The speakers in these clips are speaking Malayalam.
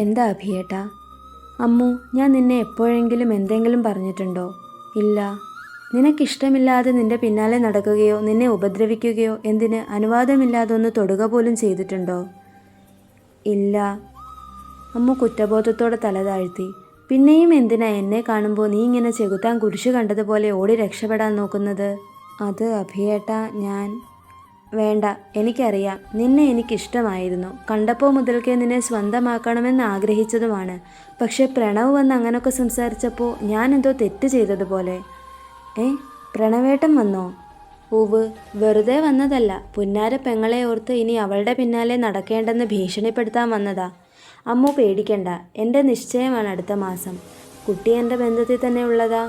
എന്താ അഭിയേട്ടാ? അമ്മു, ഞാൻ നിന്നെ എപ്പോഴെങ്കിലും എന്തെങ്കിലും പറഞ്ഞിട്ടുണ്ടോ? ഇല്ല. നിനക്കിഷ്ടമില്ലാതെ നിന്റെ പിന്നാലെ നടക്കുകയോ നിന്നെ ഉപദ്രവിക്കുകയോ എന്തിന് അനുവാദമില്ലാതെ ഒന്ന് തൊടുക പോലും ചെയ്തിട്ടുണ്ടോ? ഇല്ല. അമ്മു കുറ്റബോധത്തോടെ തല താഴ്ത്തി. പിന്നെയും എന്തിനാ എന്നെ കാണുമ്പോൾ നീ ഇങ്ങനെ ചെകുത്താൻ കുരിശ് കണ്ടതുപോലെ ഓടി രക്ഷപ്പെടാൻ നോക്കുന്നത്? അത് അഭിയേട്ടാ, ഞാൻ... വേണ്ട, എനിക്കറിയാം. നിന്നെ എനിക്കിഷ്ടമായിരുന്നു. കണ്ടപ്പോൾ മുതൽക്കേ നിന്നെ സ്വന്തമാക്കണമെന്ന് ആഗ്രഹിച്ചതുമാണ്. പക്ഷെ പ്രണവ് വന്ന് അങ്ങനൊക്കെ സംസാരിച്ചപ്പോൾ ഞാൻ എന്തോ തെറ്റ് ചെയ്തതുപോലെ. പ്രണവേട്ടൻ വന്നോ? പൂവ്, വെറുതെ വന്നതല്ല. പുന്നാര പെങ്ങളെ ഓർത്ത് ഇനി അവളുടെ പിന്നാലെ നടക്കേണ്ടെന്ന് ഭീഷണിപ്പെടുത്താൻ വന്നതാ. അമ്മു പേടിക്കണ്ട, എൻ്റെ നിശ്ചയമാണ് അടുത്ത മാസം. കുട്ടി എൻ്റെ ബന്ധത്തിൽ തന്നെ ഉള്ളതാ.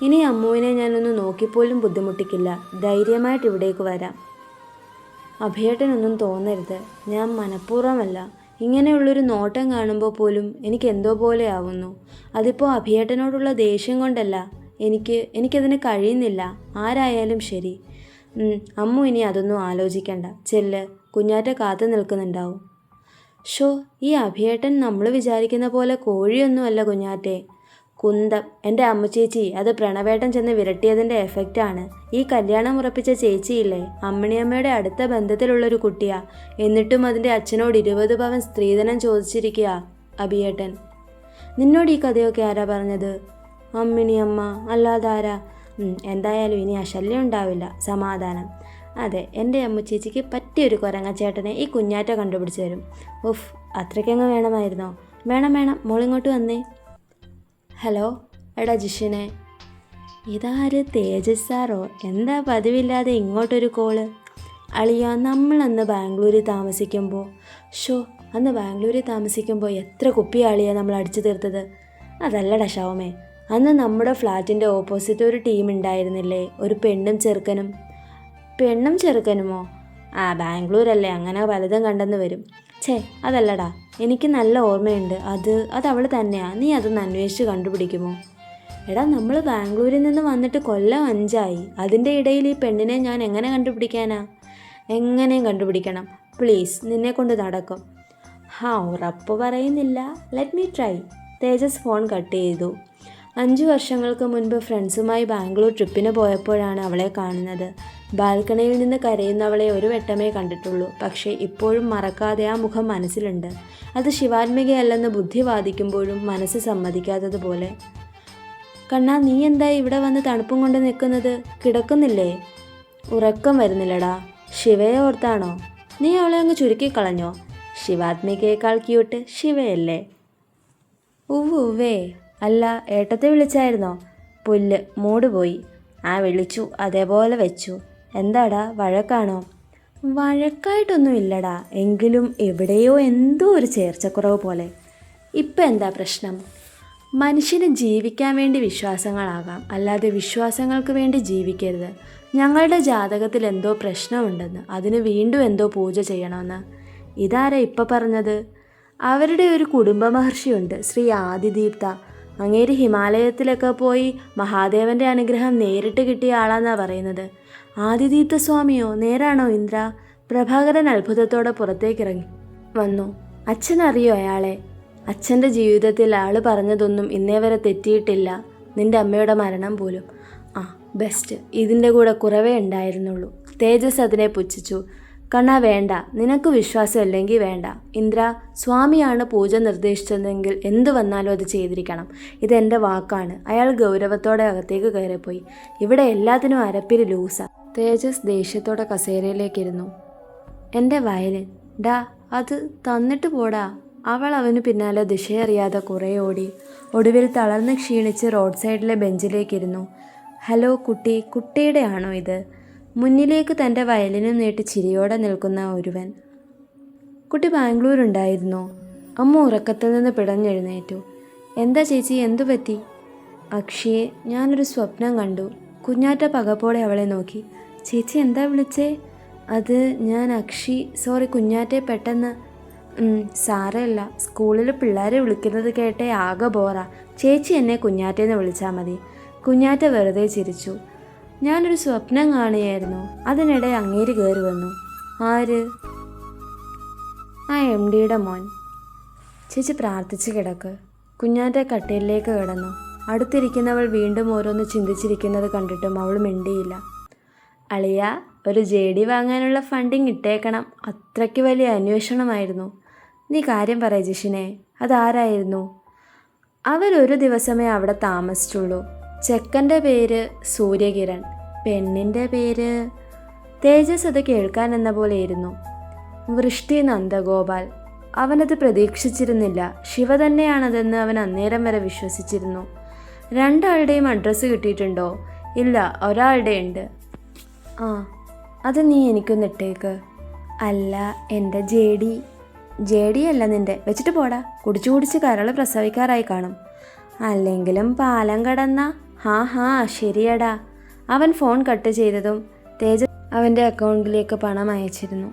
ഇനി അമ്മുവിനെ ഞാനൊന്ന് നോക്കിപ്പോലും ബുദ്ധിമുട്ടിക്കില്ല. ധൈര്യമായിട്ട് ഇവിടേക്ക് വരാം. അഭിയേട്ടനൊന്നും തോന്നരുത്, ഞാൻ മനഃപൂർവ്വമല്ല. ഇങ്ങനെയുള്ളൊരു നോട്ടം കാണുമ്പോൾ പോലും എനിക്ക് എന്തോ പോലെ ആവുന്നു. അതിപ്പോൾ അഭിയേട്ടനോടുള്ള ദേഷ്യം കൊണ്ടല്ല. എനിക്കതിന് കഴിയുന്നില്ല. ആരായാലും ശരി. അമ്മു ഇനി അതൊന്നും ആലോചിക്കണ്ട. ചെല്ല്, കുഞ്ഞാറ്റ കാത്തു നിൽക്കുന്നുണ്ടാവും. ഷോ, ഈ അഭിയേട്ടൻ നമ്മൾ വിചാരിക്കുന്ന പോലെ കോഴിയൊന്നുമല്ല കുഞ്ഞാറ്റെ. കുന്തം. എൻ്റെ അമ്മുചേച്ചി, അത് പ്രണവേട്ടൻ ചെന്ന് വിരട്ടിയതിൻ്റെ എഫക്റ്റാണ്. ഈ കല്യാണം ഉറപ്പിച്ച ചേച്ചിയില്ലേ, അമ്മിണിയമ്മയുടെ അടുത്ത ബന്ധത്തിലുള്ളൊരു കുട്ടിയാ. എന്നിട്ടും അതിൻ്റെ അച്ഛനോട് 20 പവൻ സ്ത്രീധനം ചോദിച്ചിരിക്കുക അഭിയേട്ടൻ. നിന്നോട് ഈ കഥയൊക്കെ ആരാ പറഞ്ഞത്? അമ്മിണിയമ്മ, അല്ലാതാരാ? എന്തായാലും ഇനി അശല്യം ഉണ്ടാവില്ല. സമാധാനം. അതെ, എൻ്റെ അമ്മുചേച്ചിക്ക് പറ്റിയൊരു കുരങ്ങച്ചേട്ടനെ ഈ കുഞ്ഞാറ്റ കണ്ടുപിടിച്ച് തരും. ഉഫ്, അത്രയ്ക്കങ്ങ് വേണമായിരുന്നോ? വേണം, മോളിങ്ങോട്ട് വന്നേ. ഹലോ, എടാ ജിഷിനെ. ഇതാര്, തേജസ് സാറോ? എന്താ പതിവില്ലാതെ ഇങ്ങോട്ടൊരു കോള്? അളിയ, നമ്മളന്ന് ബാംഗ്ലൂരിൽ താമസിക്കുമ്പോൾ അന്ന് ബാംഗ്ലൂരിൽ താമസിക്കുമ്പോൾ എത്ര കുപ്പിയാളിയാ നമ്മൾ അടിച്ചു തീർത്തത്. അതല്ലടാ ഷൗമേ, അന്ന് നമ്മുടെ ഫ്ലാറ്റിൻ്റെ ഓപ്പോസിറ്റ് ഒരു ടീം ഉണ്ടായിരുന്നില്ലേ, ഒരു പെണ്ണും ചെറുക്കനും. പെണ്ണും ചെറുക്കനുമോ? ബാംഗ്ലൂരല്ലേ, അങ്ങനെ പലതും കണ്ടെന്ന് വരും. അതല്ലടാ, എനിക്ക് നല്ല ഓർമ്മയുണ്ട്. അത് അവൾ തന്നെയാ. നീ അതൊന്ന് അന്വേഷിച്ച് കണ്ടുപിടിക്കുമോ? എടാ, നമ്മൾ ബാംഗ്ലൂരിൽ നിന്ന് വന്നിട്ട് കൊല്ലം 5 ആയി. അതിൻ്റെ ഇടയിൽ ഈ പെണ്ണിനെ ഞാൻ എങ്ങനെ കണ്ടുപിടിക്കാനാ? എങ്ങനെയും കണ്ടുപിടിക്കണം. പ്ലീസ്, നിന്നെ കൊണ്ട് നടക്കും. ഉറപ്പ് പറയുന്നില്ല. Let me try. Tejas phone cut ചെയ്തു. 5 വർഷങ്ങൾക്ക് മുൻപ് ഫ്രണ്ട്സുമായി ബാംഗ്ലൂർ ട്രിപ്പിന് പോയപ്പോഴാണ് അവളെ കാണുന്നത്. ബാൽക്കണിയിൽ നിന്ന് കരയുന്നവളെ ഒരു വട്ടമേ കണ്ടിട്ടുള്ളൂ. പക്ഷേ ഇപ്പോഴും മറക്കാതെ ആ മുഖം മനസ്സിലുണ്ട്. അത് ശിവാത്മികയല്ലെന്ന് ബുദ്ധി വാദിക്കുമ്പോഴും മനസ്സ് സമ്മതിക്കാത്തതുപോലെ. കണ്ണാ, നീ എന്താ ഇവിടെ വന്ന് തണുപ്പും കൊണ്ട് നിൽക്കുന്നത്? കിടക്കുന്നില്ലേ? ഉറക്കം വരുന്നില്ലടാ. ശിവയെ ഓർത്താണോ? നീ അവളെ അങ്ങ് ചുരുക്കിക്കളഞ്ഞോ? ശിവാത്മികയേക്കാൾ ക്യൂട്ട് ശിവയല്ലേ? ഉവ്വേ. അല്ല, ഏട്ടത്തെ വിളിച്ചായിരുന്നോ? പുല്ല്, മൂഡ് പോയി. വിളിച്ചു, അതേപോലെ വെച്ചു. എന്താടാ, വഴക്കാണോ? വഴക്കായിട്ടൊന്നും ഇല്ലടാ, എങ്കിലും എവിടെയോ എന്തോ ഒരു ചേർച്ചക്കുറവ് പോലെ. ഇപ്പം എന്താ പ്രശ്നം? മനുഷ്യന് ജീവിക്കാൻ വേണ്ടി വിശ്വാസങ്ങളാകാം, അല്ലാതെ വിശ്വാസങ്ങൾക്ക് വേണ്ടി ജീവിക്കരുത്. ഞങ്ങളുടെ ജാതകത്തിൽ എന്തോ പ്രശ്നമുണ്ടെന്ന്, അതിന് വീണ്ടും എന്തോ പൂജ ചെയ്യണമെന്ന്. ഇതാരാ ഇപ്പം പറഞ്ഞത്? അവരുടെ ഒരു കുടുംബ മഹർഷിയുണ്ട്, ശ്രീ ആദിദീപ്ത. അങ്ങേര് ഹിമാലയത്തിലൊക്കെ പോയി മഹാദേവൻ്റെ അനുഗ്രഹം നേരിട്ട് കിട്ടിയ ആളാന്നാണ് പറയുന്നത്. ആദിദീപ്ത സ്വാമിയോ? നേരാണോ ഇന്ദ്ര? പ്രഭാകരൻ അത്ഭുതത്തോടെ പുറത്തേക്കിറങ്ങി വന്നു. അച്ഛനറിയോ അയാളെ? അച്ഛൻ്റെ ജീവിതത്തിൽ ആൾ പറഞ്ഞതൊന്നും ഇന്നേ വരെ തെറ്റിയിട്ടില്ല. നിൻ്റെ അമ്മയുടെ മരണം പോലും. ബെസ്റ്റ്. ഇതിൻ്റെ കൂടെ കുറവേ ഉണ്ടായിരുന്നുള്ളൂ. തേജസ് അതിനെ പുച്ഛിച്ചു. കണ്ണാ, വേണ്ട. നിനക്ക് വിശ്വാസമില്ലെങ്കിൽ വേണ്ട. ഇന്ദ്ര, സ്വാമിയാണ് പൂജ നിർദ്ദേശിച്ചതെങ്കിൽ എന്തു വന്നാലും അത് ചെയ്തിരിക്കണം. ഇതെൻ്റെ വാക്കാണ്. അയാൾ ഗൗരവത്തോടെ അകത്തേക്ക് കയറിപ്പോയി. ഇവിടെ എല്ലാത്തിനും അരപ്പിരി ലൂസാ. തേജസ് ദേഷ്യത്തോടെ കസേരയിലേക്കിരുന്നു. എൻ്റെ വയലിൻ അത് തന്നിട്ട് പോടാ. അവൾ അവന് പിന്നാലെ ദിശയറിയാതെ കുറേ ഓടി. ഒടുവിൽ തളർന്ന് ക്ഷീണിച്ച് റോഡ് സൈഡിലെ ബെഞ്ചിലേക്കിരുന്നു. ഹലോ കുട്ടി, കുട്ടിയുടെ ആണോ ഇത്? മുന്നിലേക്ക് തൻ്റെ വയലിനും നീട്ടി ചിരിയോടെ നിൽക്കുന്ന ഒരുവൻ. കുട്ടി ബാംഗ്ലൂരുണ്ടായിരുന്നോ? അമ്മ ഉറക്കത്തിൽ നിന്ന് പിടഞ്ഞെഴുന്നേറ്റു. എന്താ ചേച്ചി, എന്തു പറ്റി? അക്ഷിയെ, ഞാനൊരു സ്വപ്നം കണ്ടു. കുഞ്ഞാറ്റ പകപ്പോടെ അവളെ നോക്കി. ചേച്ചി എന്താ വിളിച്ചേ? അത് ഞാൻ അക്ഷി. സോറി കുഞ്ഞാറ്റെ, പെട്ടെന്ന്. സാരമില്ല. സ്കൂളിൽ പിള്ളേരെ വിളിക്കുന്നത് കേട്ടേ ആകെ ബോറാ. ചേച്ചി എന്നെ കുഞ്ഞാറ്റേന്ന് വിളിച്ചാൽ മതി. കുഞ്ഞാറ്റ വെറുതെ ചിരിച്ചു. ഞാനൊരു സ്വപ്നം കാണുകയായിരുന്നു. അതിനിടെ അങ്ങേര് കയറി വന്നു. ആര്? MDയുടെ മോൻ. ചേച്ചി പ്രാർത്ഥിച്ച് കിടക്ക്. കുഞ്ഞാറ്റ കട്ടിലിലേക്ക് കിടന്നു. അടുത്തിരിക്കുന്നവൾ വീണ്ടും ഓരോന്ന് ചിന്തിച്ചിരിക്കുന്നത് കണ്ടിട്ടും അവൾ മിണ്ടിയില്ല. അളിയ, ഒരു JD വാങ്ങാനുള്ള ഫണ്ടിങ് ഇട്ടേക്കണം. അത്രയ്ക്ക് വലിയ അന്വേഷണമായിരുന്നു. നീ കാര്യം പറയ ജിഷിനെ, അതാരായിരുന്നു? അവരൊരു ദിവസമേ അവിടെ താമസിച്ചുള്ളൂ. ചെക്കൻ്റെ പേര് സൂര്യകിരൺ, പെണ്ണിൻ്റെ പേര് തേജസ്. അത് കേൾക്കാൻ എന്ന പോലെയിരുന്നു. വൃഷ്ടി നന്ദഗോപാൽ. അവനത് പ്രതീക്ഷിച്ചിരുന്നില്ല. ശിവ തന്നെയാണതെന്ന് അവൻ അന്നേരം വരെ വിശ്വസിച്ചിരുന്നു. രണ്ടാളുടെയും അഡ്രസ്സ് കിട്ടിയിട്ടുണ്ടോ? ഇല്ല, ഒരാളുടെ ഉണ്ട്. ആ, അത് നീ എനിക്കൊന്ന് ഇട്ടേക്ക്. അല്ല, എൻ്റെ JD അല്ല നിൻ്റെ. വെച്ചിട്ട് പോടാ. കുടിച്ചു കുടിച്ച് കരൾ പ്രസവിക്കാറായി കാണും. അല്ലെങ്കിലും പാലം കടന്ന. ഹാ ശരിയടാ. അവൻ ഫോൺ കട്ട് ചെയ്തതും തേജസ് അവൻ്റെ അക്കൗണ്ടിലേക്ക് പണം അയച്ചിരുന്നു.